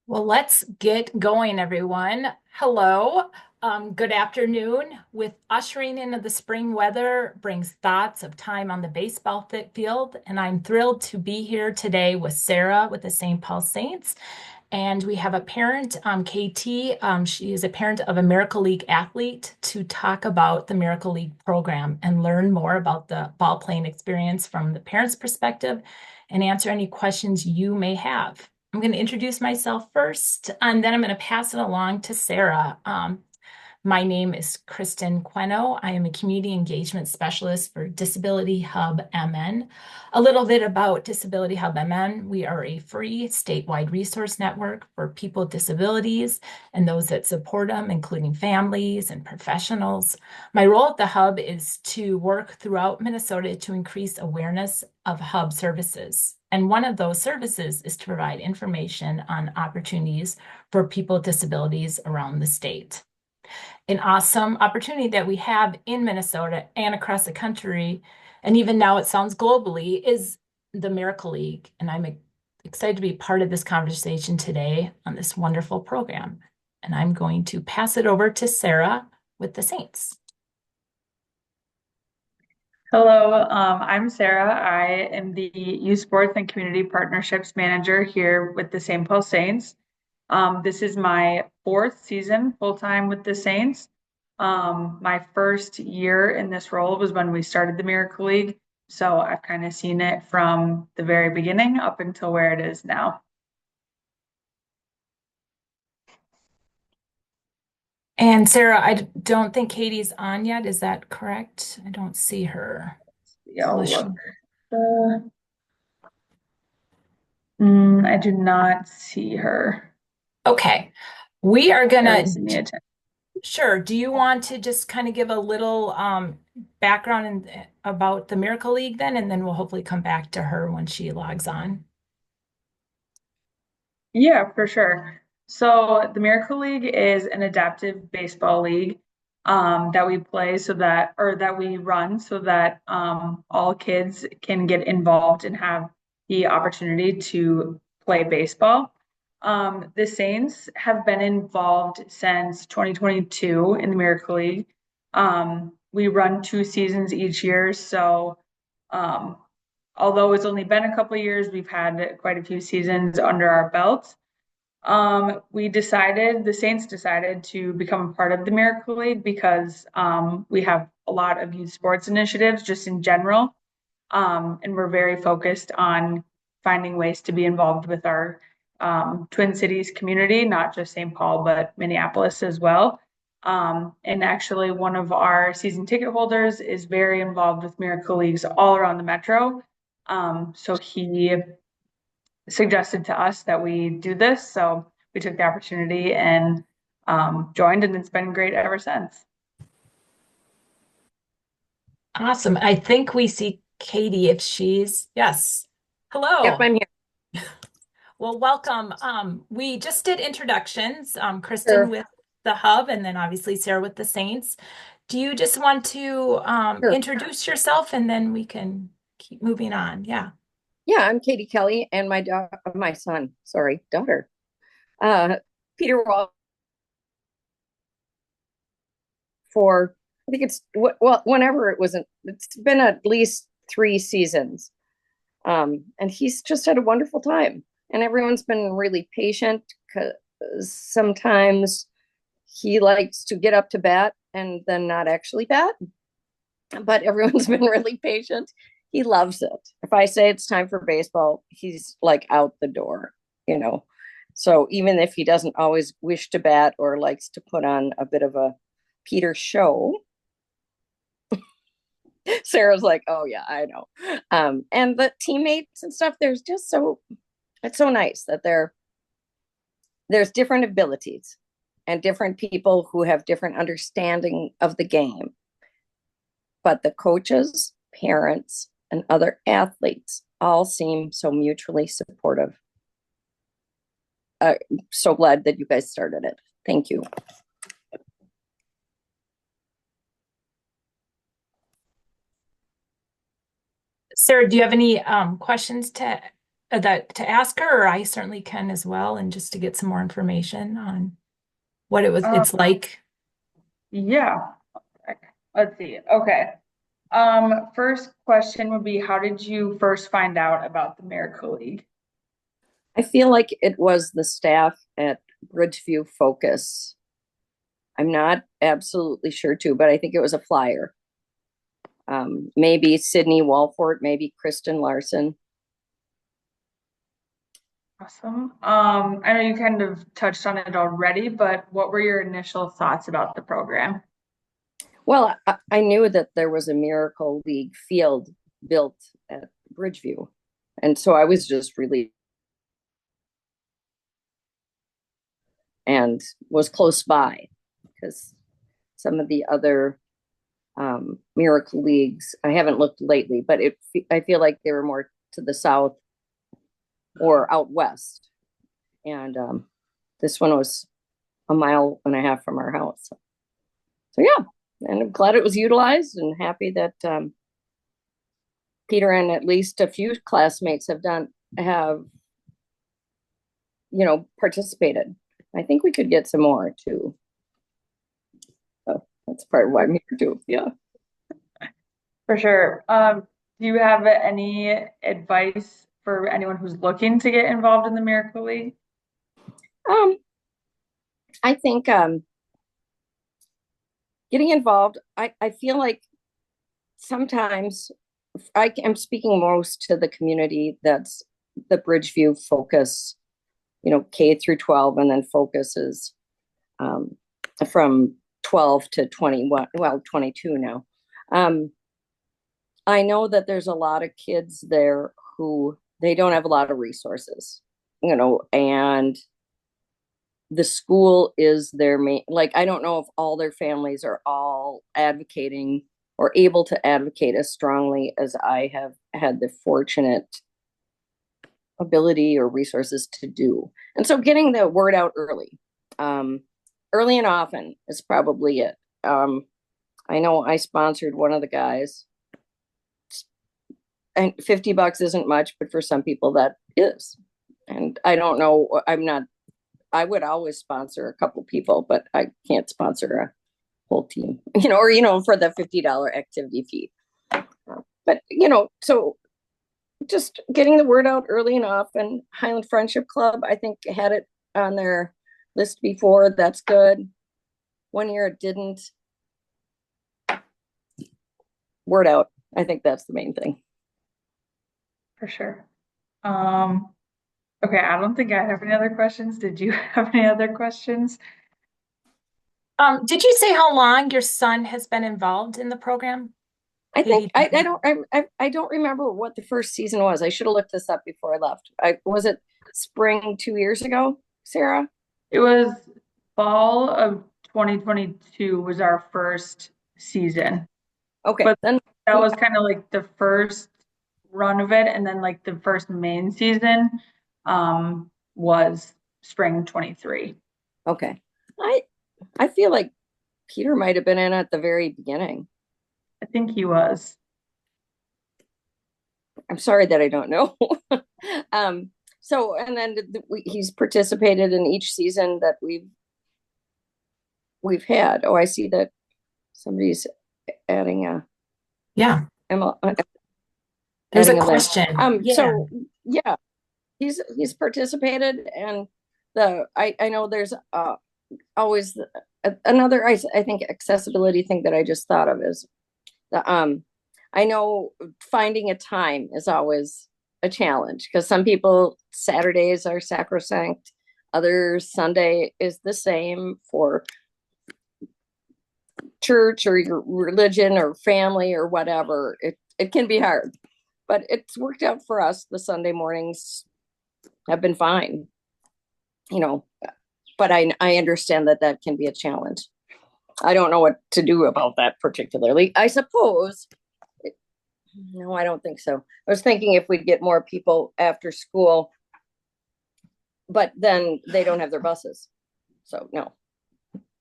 Well, let's get going, everyone. Hello. Good afternoon. With ushering into the spring weather brings thoughts of time on the baseball field, and I'm thrilled to be here today with Sarah with the St. Paul Saints. And we have a parent, KT. She is a parent of a Miracle League athlete to talk about the Miracle League program and learn more about the ball playing experience from the parent's perspective and answer any questions you may have. I'm going to introduce myself first, and then I'm going to pass it along to Sarah. My name is Kristen Queno. I am a community engagement specialist for Disability Hub MN. A little bit about Disability Hub MN. We are a free statewide resource network for people with disabilities and those that support them, including families and professionals. My role at the Hub is to work throughout Minnesota to increase awareness of Hub services. And one of those services is to provide information on opportunities for people with disabilities around the state. An awesome opportunity that we have in Minnesota and across the country, and even now it sounds globally, is the Miracle League. And I'm excited to be part of this conversation today on this wonderful program. And I'm going to pass it over to Sarah with the Saints. Hello, I'm Sarah. I am the Youth Sports and Community Partnerships Manager here with the St. Paul Saints. This is my fourth season full-time with the Saints. My first year in this role was when we started the Miracle League, so I've kind of seen it from the very beginning up until where it is now. And Sarah, I don't think Katie's on yet. Is that correct? I don't see her. Yeah, Unless I'll she... look. I do not see her. Okay. We are At gonna... least in the agenda. Sure. Do you want to just kind of give a little background about the Miracle League then, and then we'll hopefully come back to her when she logs on. Yeah, for sure. So the Miracle League is an adaptive baseball league that we play so that, or that we run so that all kids can get involved and have the opportunity to play baseball. The Saints have been involved since 2022 in the Miracle League. We run two seasons each year, so um, although it's only been a couple of years, we've had quite a few seasons under our belts. The Saints decided to become a part of the Miracle League because we have a lot of youth sports initiatives just in general. And we're very focused on finding ways to be involved with our Twin Cities community, not just St. Paul, but Minneapolis as well. And actually, one of our season ticket holders is very involved with Miracle Leagues all around the metro. So he suggested to us that we do this. So we took the opportunity and joined, and it's been great ever since. Awesome. I think we see Katie if she's, yes. Yep, Hello. I'm here. Well, welcome. We just did introductions, Kristen Sure, with the Hub, and then obviously Sarah with the Saints. Do you just want to sure. introduce yourself and then we can keep moving on? Yeah. Yeah, I'm Katie Kelly, and my son, sorry, daughter, uh, Peter Wall for I think well, whenever it's been at least 3 seasons, and he's just had a wonderful time, and everyone's been really patient because sometimes he likes to get up to bat and then not actually bat, but everyone's been really patient. He loves it. If I say it's time for baseball, he's like out the door, you know. So even if he doesn't always wish to bat or likes to put on a bit of a Peter show, Sarah's like, oh yeah, I know. And the teammates and stuff, it's so nice that there's different abilities and different people who have different understanding of the game. But the coaches, parents, and other athletes all seem so mutually supportive. So glad that you guys started it. Thank you. Sarah, do you have any questions to that to ask her, or I certainly can as well, and just to get some more information on what Um, it's like. yeah. Let's see. Okay. First question would be, how did you first find out about the Miracle League? I feel like it was the staff at Bridgeview Focus. I'm not absolutely sure too, but I think it was a flyer. Maybe Sydney Walfort, maybe Kristen Larson. Awesome. I know you kind of touched on it already, but what were your initial thoughts about the program? Well, I knew that there was a Miracle League field built at Bridgeview. And so I was just really and was close by because some of the other Miracle Leagues, I haven't looked lately, but I feel like they were more to the south or out west. And this one was a mile and a half from our house. So yeah, and I'm glad it was utilized and happy that Peter and at least a few classmates have participated. I think we could get some more too. So that's part of why I'm here too. Yeah. For sure. Do you have any advice for anyone who's looking to get involved in the Miracle League? Um, I think getting involved, I feel like sometimes I am speaking most to the community that's the Bridgeview Focus, K through 12, and then focuses from 12 to 21, well, 22 now. I know that there's a lot of kids there who they don't have a lot of resources, and the school is their main, like, I don't know if all their families are all advocating or able to advocate as strongly as I have had the fortunate ability or resources to do. And so getting the word out early and often is probably it. I know I sponsored one of the guys, and $50 isn't much, but for some people that is. And I don't know, I would always sponsor a couple people, but I can't sponsor a whole team, or, for the $50 activity fee. But, so just getting the word out early enough. And Highland Friendship Club, I think, had it on their list before. That's good. One year it didn't. Word out. I think that's the main thing. For sure. Okay, I don't think I have any other questions. Did you have any other questions? Did you say how long your son has been involved in the program? I think I don't remember what the first season was. I should have looked this up before I left. Was it spring 2 years ago, Sarah? It was fall of 2022 was our first season. Okay, But then that was kind of like the first run of it, and then like the first main season was spring 23. okay. I feel like Peter might have been in at the very beginning. I think he was. I'm sorry that I don't know. So, and then he's participated in each season that we've had. Oh, I see that somebody's adding a Yeah, Emma. there's a Adding a link. question. Yeah. So yeah, he's participated, and I know there's always another I think accessibility thing that I just thought of is the I know finding a time is always a challenge because some people Saturdays are sacrosanct, others Sunday is the same for church or your religion or family or whatever. It can be hard, but it's worked out for us. The Sunday mornings have been fine, but I understand that can be a challenge. I don't know what to do about that particularly. I suppose no, I don't think so. I was thinking if we'd get more people after school, but then they don't have their buses. So no,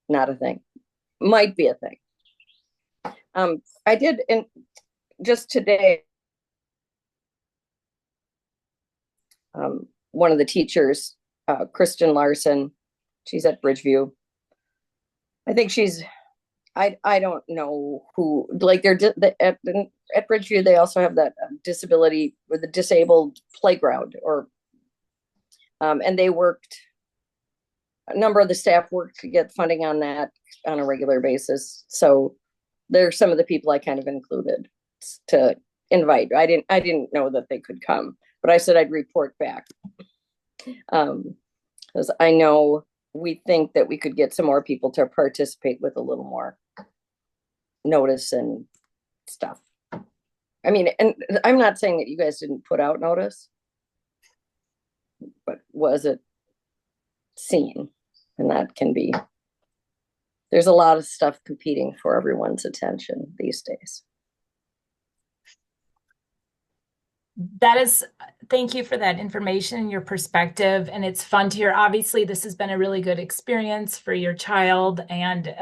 not a thing. Might be a thing. I did just today one of the teachers, Kristen Larson, she's at Bridgeview. I think I don't know who, like at Bridgeview, they also have that disability or the disabled playground and a number of the staff worked to get funding on that on a regular basis. So they're some of the people I kind of included to invite. I didn't know that they could come, but I said I'd report back. Because I know we think that we could get some more people to participate with a little more notice and stuff. I mean, and I'm not saying that you guys didn't put out notice, but was it seen? And that can be, there's a lot of stuff competing for everyone's attention these days. Thank you for that information and your perspective. And it's fun to hear. Obviously, this has been a really good experience for your child. And,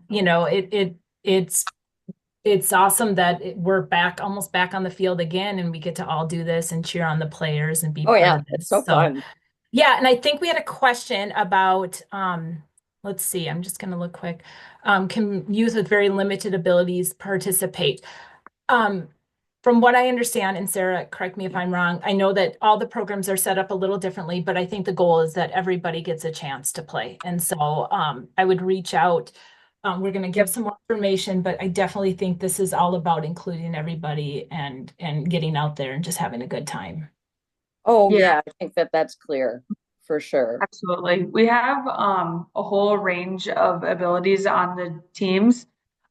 you know, it's awesome that we're almost back on the field again, and we get to all do this and cheer on the players and be part of this. It's so fun. Yeah, and I think we had a question about, let's see, I'm just going to look quick. Can youth with very limited abilities participate? From what I understand, and Sarah, correct me if I'm wrong, I know that all the programs are set up a little differently, but I think the goal is that everybody gets a chance to play. And so I would reach out. We're going to give some more information, but I definitely think this is all about including everybody and getting out there and just having a good time. Oh, yeah, I think that's clear for sure. Absolutely. We have a whole range of abilities on the teams.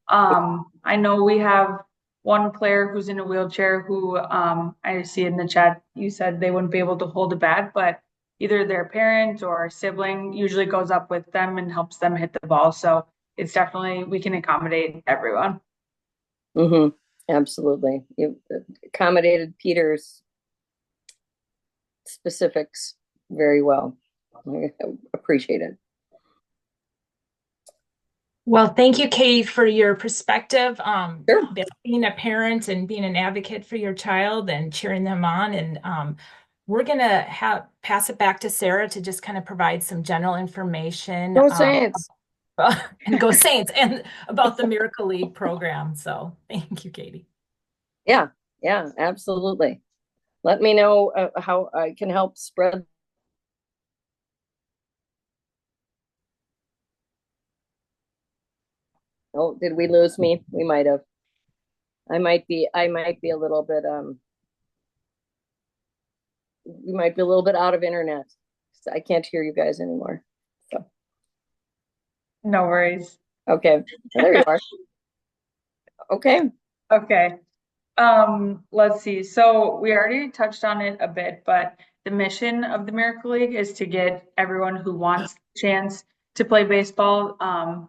I know we have one player who's in a wheelchair who I see in the chat, you said they wouldn't be able to hold a bat, but either their parent or sibling usually goes up with them and helps them hit the ball. So it's definitely, we can accommodate everyone. Absolutely. You accommodated Peter's specifics very well. I appreciate it. Well, thank you, Katie, for your perspective. Sure. Being a parent and being an advocate for your child and cheering them on. And we're going to pass it back to Sarah to just kind of provide some general information. Go Saints. And go Saints and about the Miracle League program. So thank you, Katie. Yeah, absolutely. Let me know how I can help spread. Oh, did we lose me? We might have. I might be a little bit we might be a little bit out of internet. So I can't hear you guys anymore. So no worries. Okay. There you are. Okay. Let's see. So we already touched on it a bit, but the mission of the Miracle League is to get everyone who wants a chance to play baseball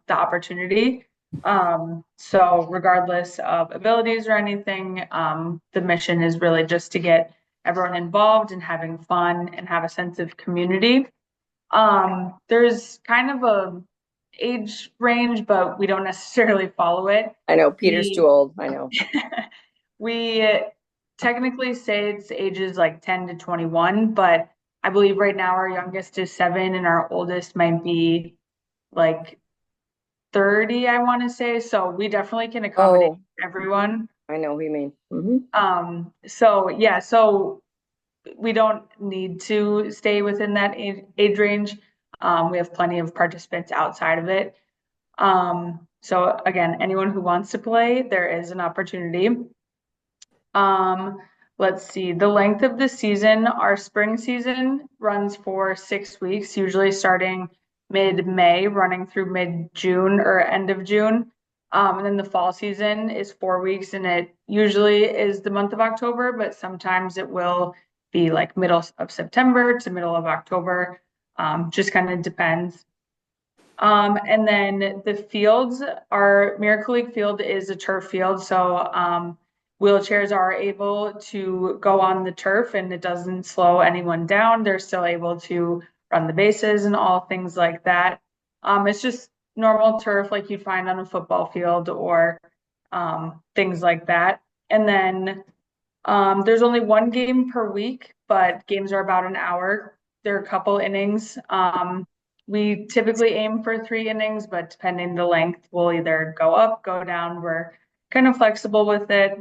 the opportunity. So regardless of abilities or anything, the mission is really just to get everyone involved and having fun and have a sense of community. There's kind of a age range, but we don't necessarily follow it. I know Peter's too old. I know. We technically say it's ages like 10 to 21, but I believe right now our youngest is 7 and our oldest might be like 30, I want to say. So we definitely can accommodate everyone. I know what you mean. So yeah, so we don't need to stay within that age range. We have plenty of participants outside of it. So again, anyone who wants to play, there is an opportunity. Let's see, the length of the season, our spring season runs for 6 weeks, usually starting mid-May, running through mid-June or end of June. And then the fall season is 4 weeks, and it usually is the month of October, but sometimes it will be like middle of September to middle of October. Just kind of depends. And then the fields, our Miracle League field is a turf field, so wheelchairs are able to go on the turf and it doesn't slow anyone down. They're still able to run the bases and all things like that. It's just normal turf like you'd find on a football field or things like that. And then There's only one game per week, but games are about an hour. There are a couple innings. We typically aim for 3 innings, but depending the length, we'll either go up, go down. We're kind of flexible with it.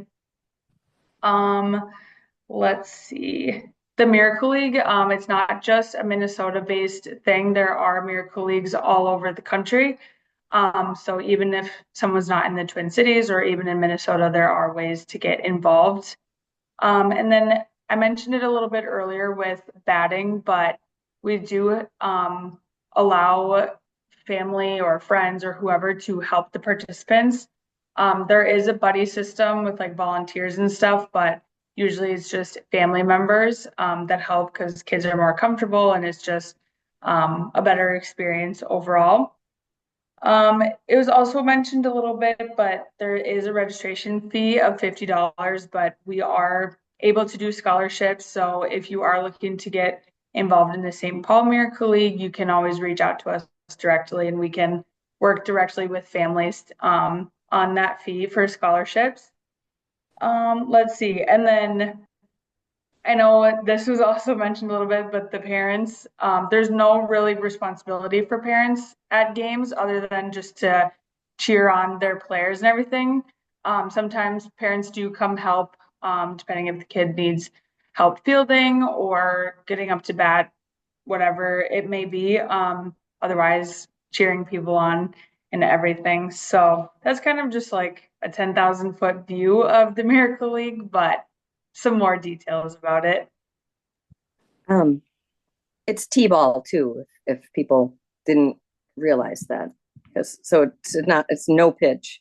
Um, let's see. The Miracle League, it's not just a Minnesota-based thing. There are Miracle Leagues all over the country. So even if someone's not in the Twin Cities or even in Minnesota, there are ways to get involved. And then I mentioned it a little bit earlier with batting, but we do allow family or friends or whoever to help the participants. There is a buddy system with like volunteers and stuff, but usually it's just family members that help because kids are more comfortable and it's just a better experience overall. It was also mentioned a little bit, but there is a registration fee of $50, but we are able to do scholarships. So if you are looking to get involved in the St. Paul Miracle League, you can always reach out to us directly and we can work directly with families on that fee for scholarships. Let's see. And then I know this was also mentioned a little bit, but the parents, there's no really responsibility for parents at games other than just to cheer on their players and everything. Sometimes parents do come help, depending if the kid needs help fielding or getting up to bat, whatever it may be. Otherwise, cheering people on and everything. So that's kind of just like a 10,000-foot view of the Miracle League, but some more details about it. Um, it's T-ball too, if people didn't realize that. Because so it's no pitch,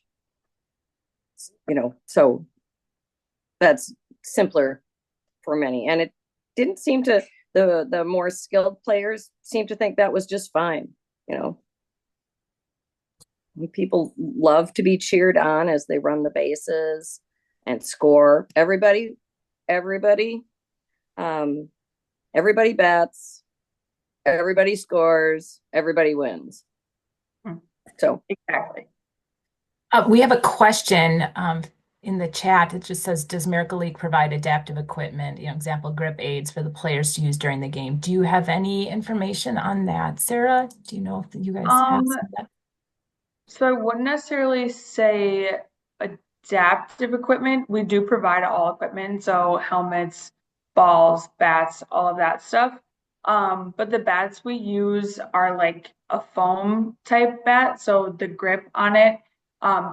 so that's simpler for many. And it didn't seem to the more skilled players seem to think that was just fine, you know. People love to be cheered on as they run the bases and score. Everybody, um, everybody bats, everybody scores, everybody wins. So Exactly. We have a question in the chat. It just says, does Miracle League provide adaptive equipment, example, grip aids for the players to use during the game? Do you have any information on that, Sarah? Do you know if you guys have Um, some of that? so I wouldn't necessarily say adaptive equipment. We do provide all equipment, so helmets, balls, bats, all of that stuff. But the bats we use are like a foam type bat, so the grip on it,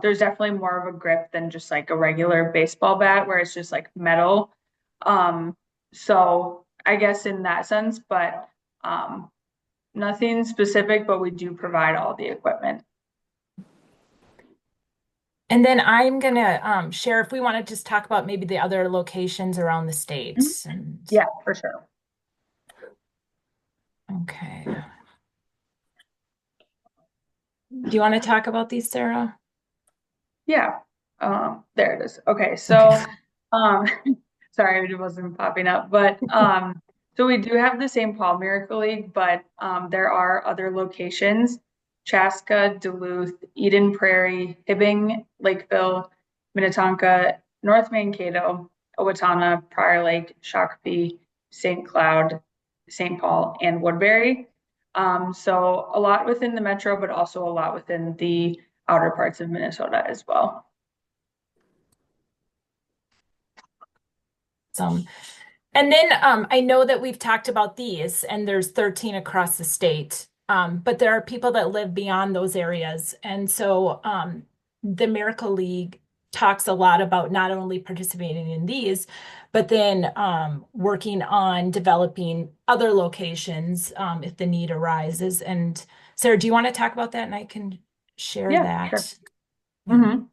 there's definitely more of a grip than just like a regular baseball bat where it's just like metal. Um, so I guess in that sense, but nothing specific, but we do provide all the equipment. And then I'm gonna share if we want to just talk about maybe the other locations around the Mhm. state. And Yeah, for sure. okay. Do you want to talk about these, Sarah? Yeah. There it is. Okay, Okay. so um sorry it wasn't popping up, but so we do have the St. Paul Miracle League, but there are other locations: Chaska, Duluth, Eden Prairie, Hibbing, Lakeville, Minnetonka, North Mankato, Owatonna, Prior Lake, Shakopee, St. Cloud, St. Paul, and Woodbury. So a lot within the metro, but also a lot within the outer parts of Minnesota as well. Some. And then I know that we've talked about these, and there's 13 across the state. But there are people that live beyond those areas. And so the Miracle League talks a lot about not only participating in these, but then working on developing other locations if the need arises. And Sarah, do you want to talk about that? And I can share Yeah, sure. that. Yeah. hmm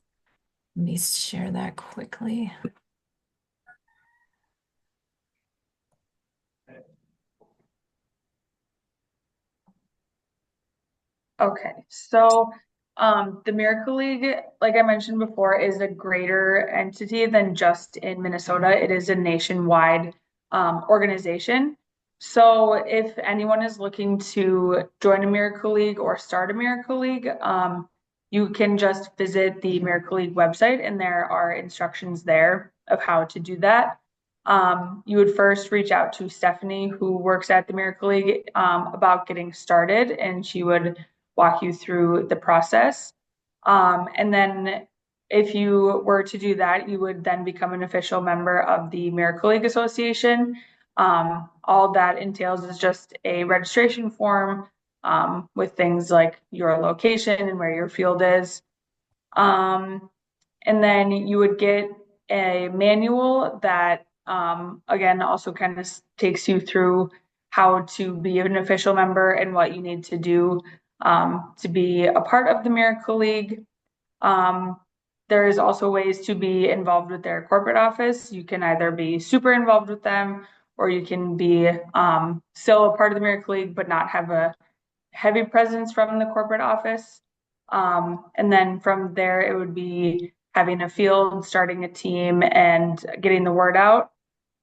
Let me share that quickly. Okay, so the Miracle League, like I mentioned before, is a greater entity than just in Minnesota. It is a nationwide organization. So if anyone is looking to join a Miracle League or start a Miracle League, you can just visit the Miracle League website and there are instructions there of how to do that. You would first reach out to Stephanie, who works at the Miracle League, about getting started, and she would walk you through the process. And then if you were to do that, you would then become an official member of the Miracle League Association. All that entails is just a registration form with things like your location and where your field is. Um, and then you would get a manual that, again, also kind of takes you through how to be an official member and what you need to do to be a part of the Miracle League. Um, there is also ways to be involved with their corporate office. You can either be super involved with them, or you can be still a part of the Miracle League but not have a heavy presence from the corporate office. And then from there, it would be having a field, starting a team, and getting the word out.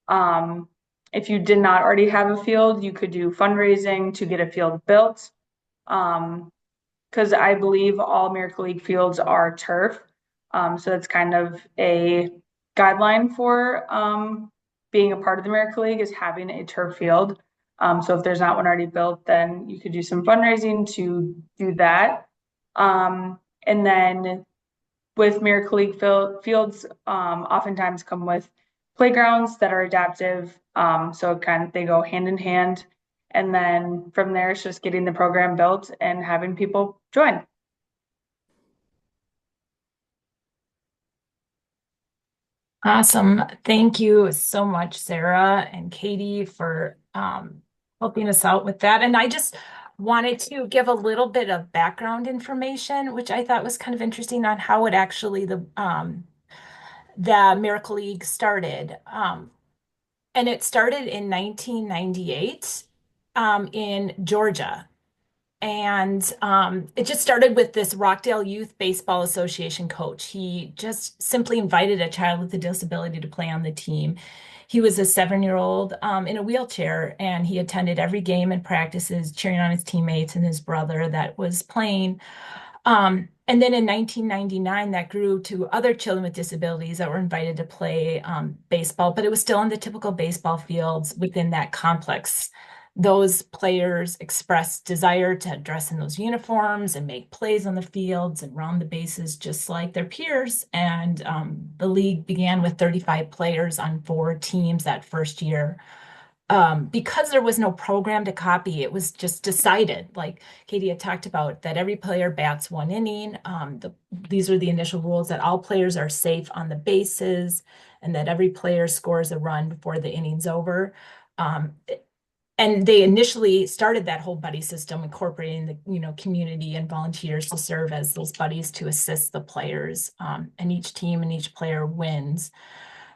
Um, if you did not already have a field, you could do fundraising to get a field built. Because I believe all Miracle League fields are turf. So that's kind of a guideline for being a part of the Miracle League is having a turf field. So if there's not one already built, then you could do some fundraising to do that. And then with Miracle League fields, oftentimes come with playgrounds that are adaptive. So kind of they go hand in hand. And then from there, it's just getting the program built and having people join. Awesome. Thank you so much, Sarah and Katie, for helping us out with that. And I just wanted to give a little bit of background information, which I thought was kind of interesting on how it actually the Miracle League started. And it started in 1998 in Georgia. And it just started with this Rockdale Youth Baseball Association coach. He just simply invited a child with a disability to play on the team. He was a 7-year-old in a wheelchair, and he attended every game and practices, cheering on his teammates and his brother that was playing. And then in 1999, that grew to other children with disabilities that were invited to play baseball, but it was still in the typical baseball fields within that complex. Those players expressed desire to dress in those uniforms and make plays on the fields and round the bases just like their peers. And the league began with 35 players on 4 teams that first year. Because there was no program to copy, it was just decided, like Katie had talked about, that every player bats 1 inning. These are the initial rules that all players are safe on the bases and that every player scores a run before the inning's over. Um, and they initially started that whole buddy system, incorporating the community and volunteers to serve as those buddies to assist the players. And each team and each player wins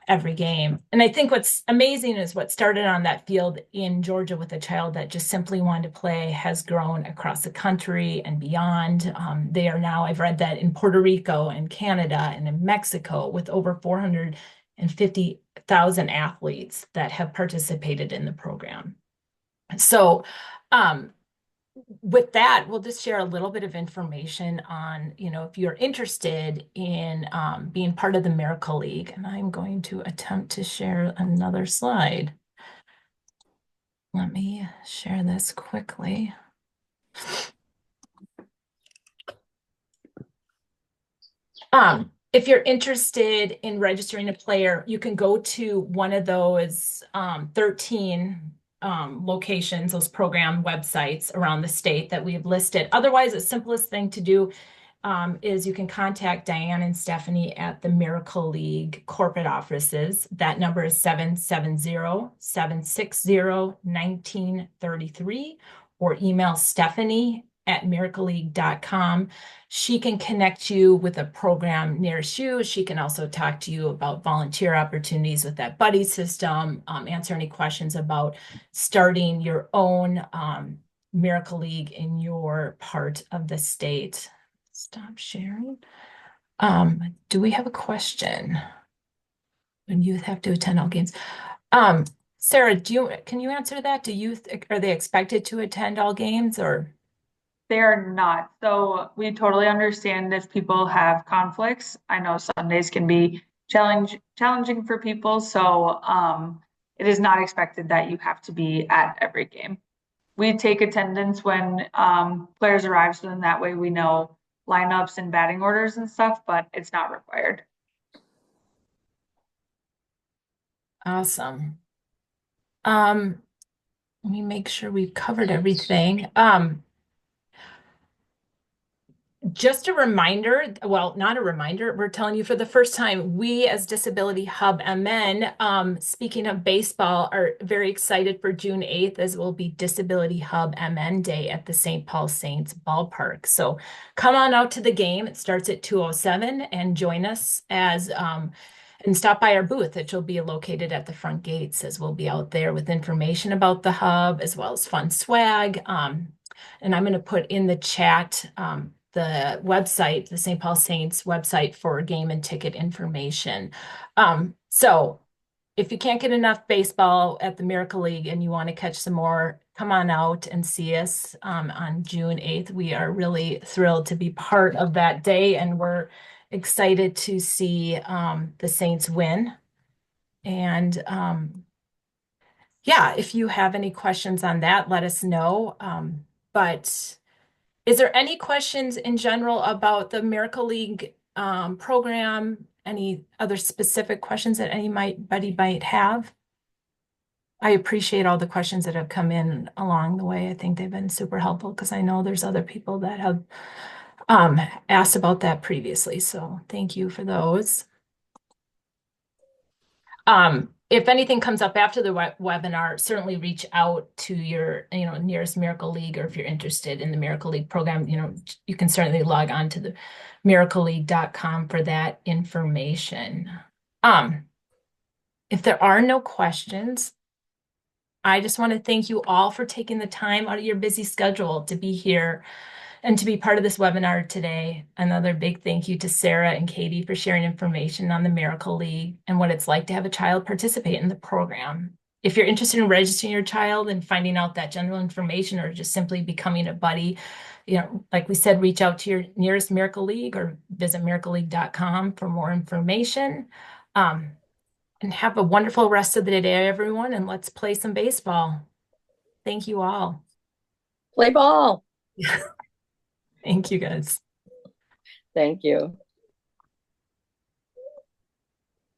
every game. And I think what's amazing is what started on that field in Georgia with a child that just simply wanted to play has grown across the country and beyond. They are now, I've read that in Puerto Rico and Canada and in Mexico with over 450,000 athletes that have participated in the program. So, with that, we'll just share a little bit of information on, if you're interested in being part of the Miracle League. And I'm going to attempt to share another slide. Let me share this quickly. If you're interested in registering a player, you can go to one of those 13 locations, those program websites around the state that we've listed. Otherwise, the simplest thing to do is you can contact Diane and Stephanie at the Miracle League corporate offices. That number is 770-760-1933, or email Stephanie@miracleleague.com. She can connect you with a program nearest you. She can also talk to you about volunteer opportunities with that buddy system, answer any questions about starting your own Miracle League in your part of the state. Stop sharing. Do we have a question? When youth have to attend all games. Sarah, can you answer that? Are they expected to attend all games, or? They are not. So we totally understand if people have conflicts. I know Sundays can be challenging for people. So it is not expected that you have to be at every game. We take attendance when players arrive, so then that way we know lineups and batting orders and stuff, but it's not required. Awesome. Let me make sure we've covered everything. Just a reminder, well, not a reminder, we're telling you for the first time, we as Disability Hub MN, speaking of baseball, are very excited for June 8th, as will be Disability Hub MN Day at the St. Paul Saints ballpark. So come on out to the game. It starts at 2:07 and join us and stop by our booth, which will be located at the front gates, as we'll be out there with information about the hub as well as fun swag. And I'm going to put in the chat the website, the St. Paul Saints website for game and ticket information. So if you can't get enough baseball at the Miracle League and you want to catch some more, come on out and see us on June 8th. We are really thrilled to be part of that day, and we're excited to see the Saints win. And yeah, if you have any questions on that, let us know. But is there any questions in general about the Miracle League program? Any other specific questions that anybody might have? I appreciate all the questions that have come in along the way. I think they've been super helpful because I know there's other people that have asked about that previously. So thank you for those. If anything comes up after the webinar, certainly reach out to your, nearest Miracle League, or if you're interested in the Miracle League program, you can certainly log on to the miracleleague.com for that information. If there are no questions, I just want to thank you all for taking the time out of your busy schedule to be here and to be part of this webinar today. Another big thank you to Sarah and Katie for sharing information on the Miracle League and what it's like to have a child participate in the program. If you're interested in registering your child and finding out that general information, or just simply becoming a buddy, like we said, reach out to your nearest Miracle League or visit miracleleague.com for more information. And have a wonderful rest of the day, everyone, and let's play some baseball. Thank you all. Play ball. Thank you, guys. Thank you.